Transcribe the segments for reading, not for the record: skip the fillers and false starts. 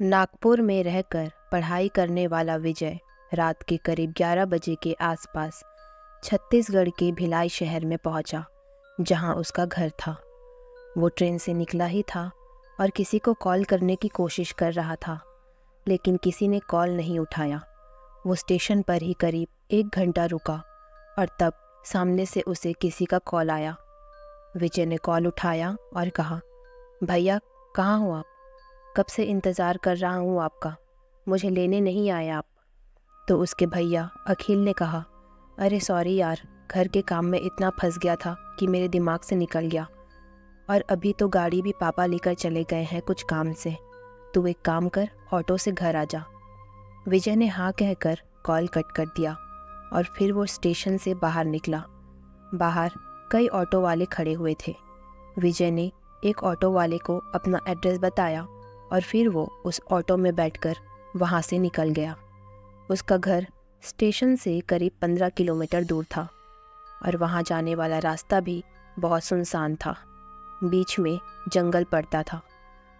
नागपुर में रहकर पढ़ाई करने वाला विजय रात के करीब 11 बजे के आसपास छत्तीसगढ़ के भिलाई शहर में पहुंचा, जहां उसका घर था। वो ट्रेन से निकला ही था और किसी को कॉल करने की कोशिश कर रहा था, लेकिन किसी ने कॉल नहीं उठाया। वो स्टेशन पर ही करीब 1 घंटा रुका और तब सामने से उसे किसी का कॉल आया। विजय ने कॉल उठाया और कहा, भैया कहाँ हो आप? कब से इंतज़ार कर रहा हूँ आपका, मुझे लेने नहीं आए आप। तो उसके भैया अखिल ने कहा, अरे सॉरी यार, घर के काम में इतना फंस गया था कि मेरे दिमाग से निकल गया, और अभी तो गाड़ी भी पापा लेकर चले गए हैं कुछ काम से। तू एक काम कर, ऑटो से घर आ जा। विजय ने हाँ कहकर कॉल कट कर दिया और फिर वो स्टेशन से बाहर निकला। बाहर कई ऑटो वाले खड़े हुए थे। विजय ने एक ऑटो वाले को अपना एड्रेस बताया और फिर वो उस ऑटो में बैठकर वहाँ से निकल गया। उसका घर स्टेशन से करीब 15 किलोमीटर दूर था और वहाँ जाने वाला रास्ता भी बहुत सुनसान था। बीच में जंगल पड़ता था।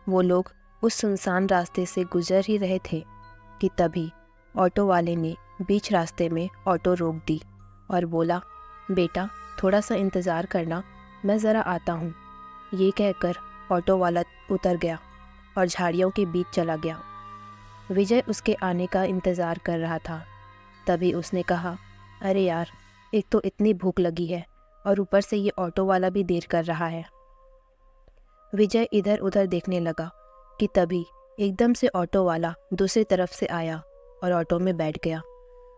वो लोग उस सुनसान रास्ते से गुजर ही रहे थे कि तभी ऑटो वाले ने बीच रास्ते में ऑटो रोक दी और बोला, बेटा थोड़ा सा इंतज़ार करना, मैं ज़रा आता हूँ। ये कहकर ऑटो वाला उतर गया और झाड़ियों के बीच चला गया। विजय उसके आने का इंतज़ार कर रहा था। तभी उसने कहा, अरे यार, एक तो इतनी भूख लगी है और ऊपर से ये ऑटो वाला भी देर कर रहा है। विजय इधर उधर देखने लगा कि तभी एकदम से ऑटो वाला दूसरी तरफ से आया और ऑटो में बैठ गया।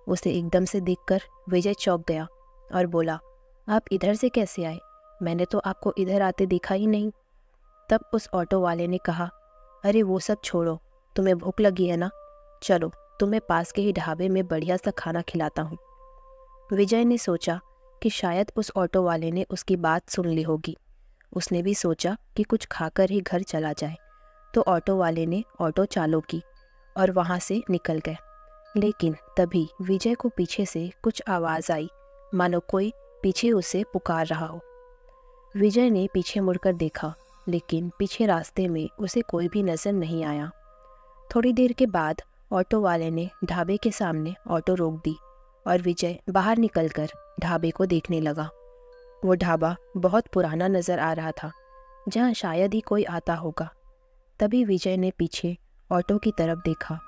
उसे एकदम से देखकर विजय चौंक गया और बोला, आप इधर से कैसे आए? मैंने तो आपको इधर आते देखा ही नहीं। तब उस ऑटो वाले ने कहा, अरे वो सब छोड़ो, तुम्हें भूख लगी है ना, चलो तुम्हें पास के ही ढाबे में बढ़िया सा खाना खिलाता हूँ। विजय ने सोचा कि शायद उस ऑटो वाले ने उसकी बात सुन ली होगी। उसने भी सोचा कि कुछ खाकर ही घर चला जाए, तो ऑटो वाले ने ऑटो चालू की और वहाँ से निकल गए। लेकिन तभी विजय को पीछे से कुछ आवाज़ आई, मानो कोई पीछे उसे पुकार रहा हो। विजय ने पीछे मुड़कर देखा, लेकिन पीछे रास्ते में उसे कोई भी नजर नहीं आया। थोड़ी देर के बाद ऑटो वाले ने ढाबे के सामने ऑटो रोक दी और विजय बाहर निकलकर ढाबे को देखने लगा। वो ढाबा बहुत पुराना नजर आ रहा था, जहाँ शायद ही कोई आता होगा। तभी विजय ने पीछे ऑटो की तरफ देखा,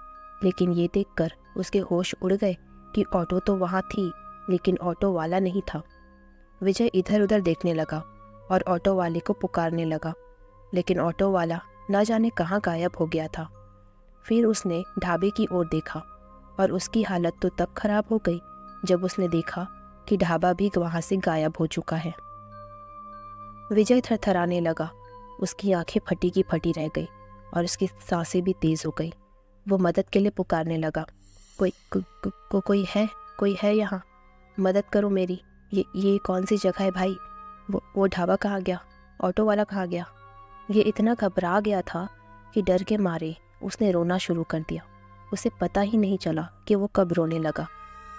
लेकिन ये देखकर उसके होश उड़ गए कि ऑटो तो वहाँ थी, लेकिन ऑटो वाला नहीं था। विजय इधर उधर देखने लगा और ऑटो वाले को पुकारने लगा, लेकिन ऑटो वाला न जाने कहाँ गायब हो गया था। फिर उसने ढाबे की ओर देखा और उसकी हालत तो तब खराब हो गई जब उसने देखा कि ढाबा भी वहाँ से गायब हो चुका है। विजय थरथराने लगा, उसकी आंखें फटी की फटी रह गई और उसकी सांसें भी तेज हो गई। वो मदद के लिए पुकारने लगा, कोई है यहाँ, मदद करो मेरी। ये कौन सी जगह है भाई? वो ढाबा कहाँ गया? ऑटो वाला कहाँ गया? ये इतना घबरा गया था कि डर के मारे उसने रोना शुरू कर दिया। उसे पता ही नहीं चला कि वो कब रोने लगा।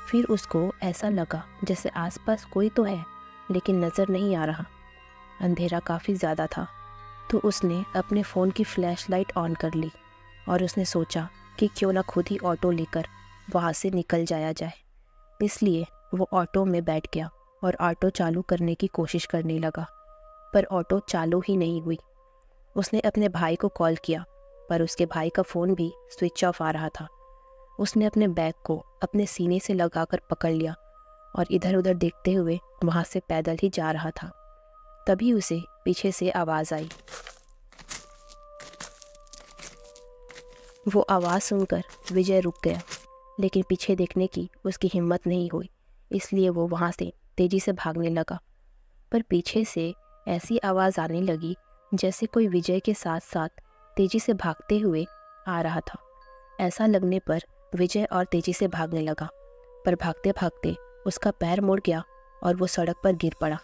फिर उसको ऐसा लगा जैसे आसपास कोई तो है, लेकिन नज़र नहीं आ रहा। अंधेरा काफ़ी ज़्यादा था, तो उसने अपने फ़ोन की फ्लैशलाइट ऑन कर ली और उसने सोचा कि क्यों ना खुद ही ऑटो लेकर वहाँ से निकल जाया जाए। इसलिए वो ऑटो में बैठ गया और ऑटो चालू करने की कोशिश करने लगा, पर ऑटो चालू ही नहीं हुई। उसने अपने भाई को कॉल किया, पर उसके भाई का फ़ोन भी स्विच ऑफ आ रहा था। उसने अपने बैग को अपने सीने से लगाकर पकड़ लिया और इधर उधर देखते हुए वहाँ से पैदल ही जा रहा था। तभी उसे पीछे से आवाज़ आई। वो आवाज़ सुनकर विजय रुक गया, लेकिन पीछे देखने की उसकी हिम्मत नहीं हुई, इसलिए वो वहाँ से तेज़ी से भागने लगा। पर पीछे से ऐसी आवाज़ आने लगी जैसे कोई विजय के साथ साथ तेज़ी से भागते हुए आ रहा था। ऐसा लगने पर विजय और तेज़ी से भागने लगा, पर भागते भागते उसका पैर मुड़ गया और वो सड़क पर गिर पड़ा।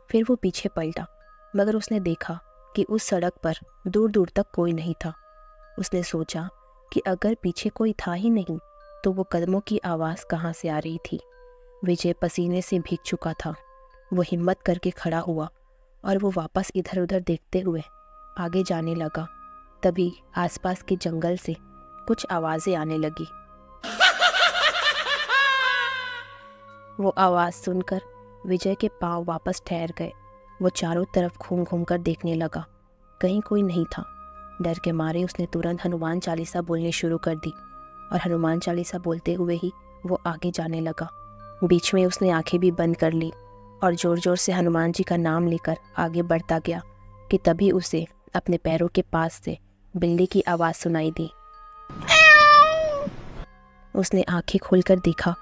फिर वो पीछे पलटा, मगर उसने देखा कि उस सड़क पर दूर दूर तक कोई नहीं था। उसने सोचा कि अगर पीछे कोई था ही नहीं, तो वो कदमों की आवाज़ कहाँ से आ रही थी। विजय पसीने से भीग चुका था। वो हिम्मत करके खड़ा हुआ और वो वापस इधर उधर देखते हुए आगे जाने लगा। तभी आसपास के जंगल से कुछ आवाज़ें आने लगी। वो आवाज़ सुनकर विजय के पांव वापस ठहर गए। वो चारों तरफ घूम घूम कर देखने लगा, कहीं कोई नहीं था। डर के मारे उसने तुरंत हनुमान चालीसा बोलनी शुरू कर दी और हनुमान चालीसा बोलते हुए ही वो आगे जाने लगा। बीच में उसने आंखें भी बंद कर ली और ज़ोर ज़ोर से हनुमान जी का नाम लेकर आगे बढ़ता गया कि तभी उसे अपने पैरों के पास से बिल्ली की आवाज़ सुनाई दी। उसने आंखें खोलकर देखा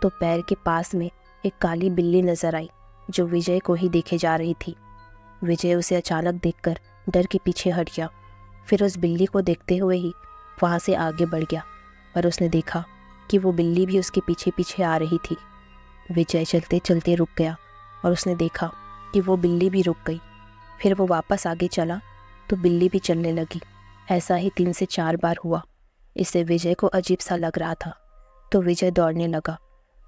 तो पैर के पास में एक काली बिल्ली नजर आई जो विजय को ही देखे जा रही थी। विजय उसे अचानक देखकर डर के पीछे हट गया। फिर उस बिल्ली को देखते हुए ही वहाँ से आगे बढ़ गया और उसने देखा कि वो बिल्ली भी उसके पीछे पीछे आ रही थी। विजय चलते चलते रुक गया और उसने देखा कि वो बिल्ली भी रुक गई। फिर वो वापस आगे चला तो बिल्ली भी चलने लगी। ऐसा ही 3 से 4 बार हुआ। इससे विजय को अजीब सा लग रहा था तो विजय दौड़ने लगा,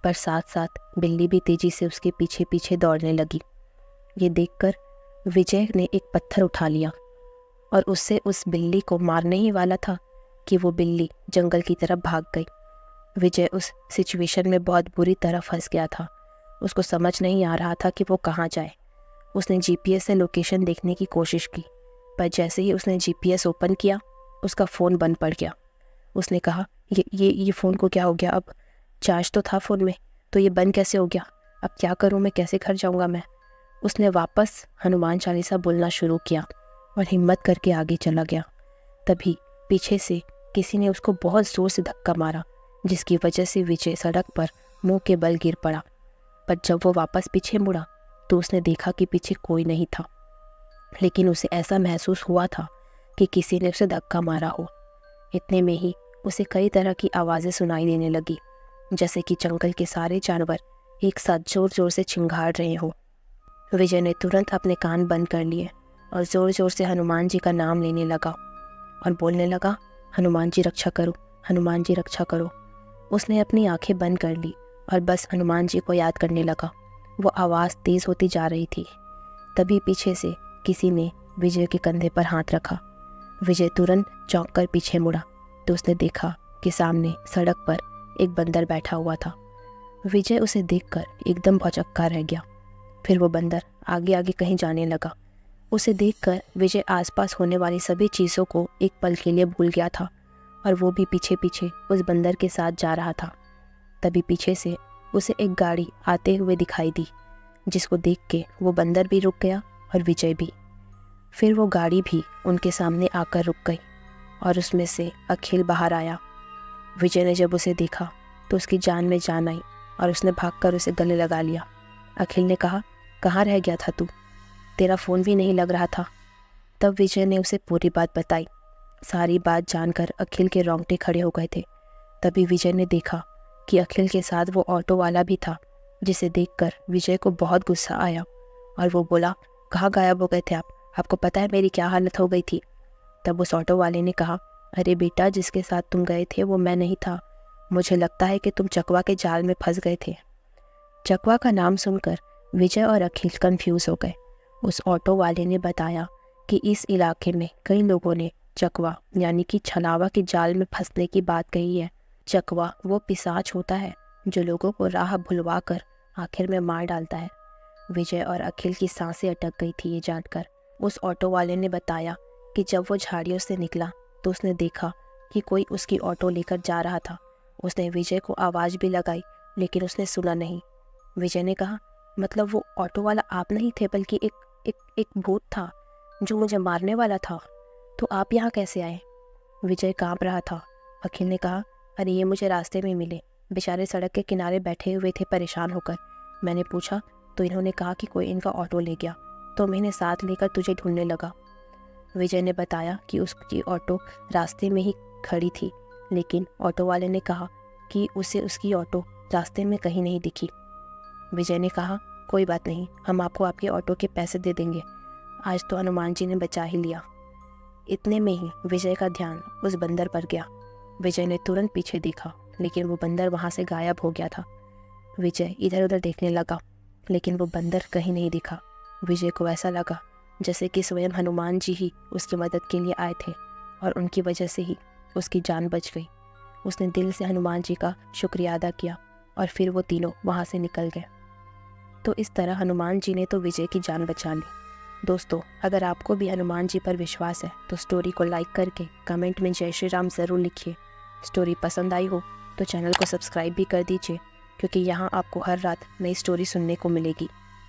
पर साथ साथ बिल्ली भी तेजी से उसके पीछे पीछे दौड़ने लगी। ये देखकर विजय ने एक पत्थर उठा लिया और उससे उस बिल्ली को मारने ही वाला था कि वो बिल्ली जंगल की तरफ भाग गई। विजय उस सिचुएशन में बहुत बुरी तरह फंस गया था। उसको समझ नहीं आ रहा था कि वो कहाँ जाए। उसने जीपीएस से लोकेशन देखने की कोशिश की, पर जैसे ही उसने जीपीएस ओपन किया उसका फ़ोन बंद पड़ गया। उसने कहा, ये फ़ोन को क्या हो गया? अब चार्ज तो था फ़ोन में, तो ये बंद कैसे हो गया? अब क्या करूँ मैं? कैसे घर जाऊँगा मैं? उसने वापस हनुमान चालीसा बोलना शुरू किया और हिम्मत करके आगे चला गया। तभी पीछे से किसी ने उसको बहुत ज़ोर से धक्का मारा, जिसकी वजह से विजय सड़क पर मुंह के बल गिर पड़ा। पर जब वो वापस पीछे मुड़ा तो उसने देखा कि पीछे कोई नहीं था, लेकिन उसे ऐसा महसूस हुआ था कि किसी ने उसे धक्का मारा हो। इतने में ही उसे कई तरह की आवाज़ें सुनाई देने लगी, जैसे कि जंगल के सारे जानवर एक साथ ज़ोर ज़ोर से चिंघाड़ रहे हो। विजय ने तुरंत अपने कान बंद कर लिए और ज़ोर ज़ोर से हनुमान जी का नाम लेने लगा और बोलने लगा, हनुमान जी रक्षा करो, हनुमान जी रक्षा करो। उसने अपनी आंखें बंद कर ली और बस हनुमान जी को याद करने लगा। वो आवाज़ तेज़ होती जा रही थी। तभी पीछे से किसी ने विजय के कंधे पर हाथ रखा। विजय तुरंत चौंक कर पीछे मुड़ा तो उसने देखा कि सामने सड़क पर एक बंदर बैठा हुआ था। विजय उसे देखकर एकदम भौचक्का रह गया। फिर वो बंदर आगे आगे कहीं जाने लगा। उसे देखकर विजय आसपास होने वाली सभी चीज़ों को एक पल के लिए भूल गया था और वो भी पीछे पीछे उस बंदर के साथ जा रहा था। तभी पीछे से उसे एक गाड़ी आते हुए दिखाई दी, जिसको देख के वो बंदर भी रुक गया और विजय भी। फिर वो गाड़ी भी उनके सामने आकर रुक गई और उसमें से अखिल बाहर आया। विजय ने जब उसे देखा तो उसकी जान में जान आई और उसने भागकर उसे गले लगा लिया। अखिल ने कहा, कहाँ रह गया था तू? तेरा फ़ोन भी नहीं लग रहा था। तब विजय ने उसे पूरी बात बताई। सारी बात जानकर अखिल के रोंगटे खड़े हो गए थे। तभी विजय ने देखा कि अखिल के साथ वो ऑटो वाला भी था, जिसे देखकर विजय को बहुत गुस्सा आया और वो बोला, कहाँ गायब हो गए थे आप? आपको पता है मेरी क्या हालत हो गई थी? तब उस ऑटो वाले ने कहा, अरे बेटा, जिसके साथ तुम गए थे वो मैं नहीं था। मुझे लगता है कि तुम चकवा के जाल में फंस गए थे। चकवा का नाम सुनकर विजय और अखिल कंफ्यूज हो गए। उस ऑटो वाले ने बताया कि इस इलाके में कई लोगों ने चकवा यानी कि छलावा के जाल में फंसने की बात कही है। चकवा वो पिशाच होता है जो लोगों को राह भुलवा कर आखिर में मार डालता है। विजय और अखिल की सांसें अटक गई थी ये जानकर। उस ऑटो वाले ने बताया कि जब वो झाड़ियों से निकला तो उसने देखा कि कोई उसकी ऑटो लेकर जा रहा था। उसने विजय को आवाज़ भी लगाई, लेकिन उसने सुना नहीं। विजय ने कहा, मतलब वो ऑटो वाला आप नहीं थे, बल्कि एक भूत था जो मुझे मारने वाला था। तो आप यहाँ कैसे आए? विजय कांप रहा था। अखिल ने कहा, अरे ये मुझे रास्ते में मिले, बेचारे सड़क के किनारे बैठे हुए थे परेशान होकर। मैंने पूछा तो इन्होंने कहा कि कोई इनका ऑटो ले गया, तो मैं इन्हें साथ लेकर तुझे ढूंढने लगा। विजय ने बताया कि उसकी ऑटो रास्ते में ही खड़ी थी, लेकिन ऑटो वाले ने कहा कि उसे उसकी ऑटो रास्ते में कहीं नहीं दिखी। विजय ने कहा, कोई बात नहीं, हम आपको आपके ऑटो के पैसे दे देंगे। आज तो हनुमान जी ने बचा ही लिया। इतने में ही विजय का ध्यान उस बंदर पर गया। विजय ने तुरंत पीछे देखा, लेकिन वो बंदर वहाँ से गायब हो गया था। विजय इधर उधर देखने लगा, लेकिन वो बंदर कहीं नहीं दिखा। विजय को ऐसा लगा जैसे कि स्वयं हनुमान जी ही उसकी मदद के लिए आए थे। और उनकी वजह से ही उसकी जान बच गई। उसने दिल से हनुमान जी का शुक्रिया अदा किया और फिर वो तीनों वहाँ से निकल गए। तो इस तरह हनुमान जी ने तो विजय की जान बचा ली। दोस्तों, अगर आपको भी हनुमान जी पर विश्वास है तो स्टोरी को लाइक करके कमेंट में जय श्री राम ज़रूर लिखिए। स्टोरी पसंद आई हो तो चैनल को सब्सक्राइब भी कर दीजिए, क्योंकि यहाँ आपको हर रात नई स्टोरी सुनने को मिलेगी।